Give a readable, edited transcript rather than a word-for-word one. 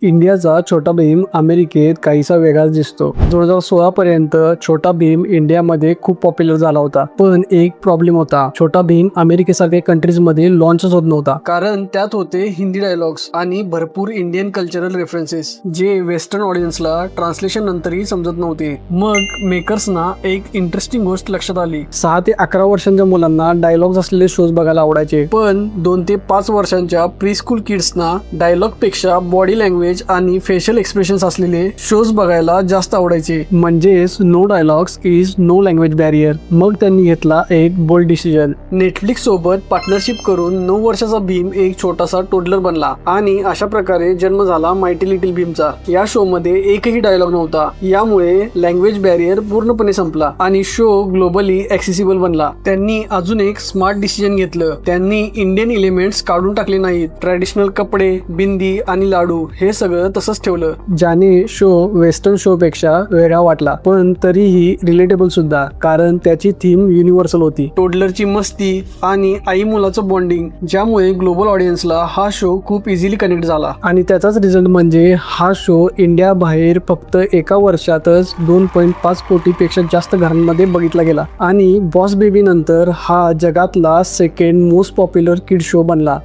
इंडियाचा छोटा भीम अमेरिकेत काहीसा वेगळाच दिसतो. 2016 पर्यंत छोटा भीम इंडियामध्ये खूप पॉप्युलर झाला होता. पण एक प्रॉब्लेम होता, छोटा भीम अमेरिकेसारख्या कंट्रीज मध्ये लॉन्चच होत नव्हता. कारण त्यात होते हिंदी डायलॉग्स आणि भरपूर इंडियन कल्चरल रेफरन्सेस जे वेस्टर्न ऑडियन्सला ट्रान्सलेशन नंतरही समजत नव्हते. मग मेकर्सना एक इंटरेस्टिंग गोष्ट लक्षात आली. 6 ते 11 वर्षांच्या मुलांना डायलॉग्स असलेले शोज बघायला आवडायचे, पण 2 ते 5 वर्षांच्या प्री स्कूल किड्सना डायलॉग पेक्षा बॉडी लँग्वेज आणि फेशियल एक्सप्रेशन्स असलेले शोज बघायला जास्त आवडायचे. म्हणजेच no dialogues is no language barrier. मग त्यांनी घेतला एक बोल्ड डिसिजन. नेटफ्लिक्स सोबत पार्टनरशिप करून 9 वर्षाचा भीम एक छोटासा टोडलर बनला आणि अशा प्रकारे जन्म झाला मायटी लिटिल भीमचा. या शो मध्ये एकही डायलॉग नव्हता, यामुळे लँग्वेज बॅरियर पूर्णपणे संपला आणि शो ग्लोबली ऍक्सेसिबल बनला. त्यांनी अजून एक स्मार्ट डिसिजन घेतलं. त्यांनी इंडियन एलिमेंट्स काढून टाकले नाहीत. ट्रॅडिशनल कपडे, बिंदी आणि लाडू हे सगळं तसंच ठेवलं, ज्याने शो वेस्टर्न शो पेक्षा वेगळा वाटला, पण तरीही रिलेटेबल सुद्धा, कारण त्याची थीम युनिव्हर्सल होती. टोडलरची मस्ती आणि आई मुलाचं बॉन्डिंग, ज्यामुळे ग्लोबल ऑडियन्सला हा शो खूप इझिली कनेक्ट झाला. आणि त्याचाच रिझल्ट म्हणजे हा शो इंडिया बाहेर फक्त एका वर्षातच 2.5 कोटीपेक्षा जास्त घरांमध्ये बघितला गेला आणि बॉस बेबी नंतर हा जगातला सेकंड मोस्ट पॉप्युलर किड शो बनला.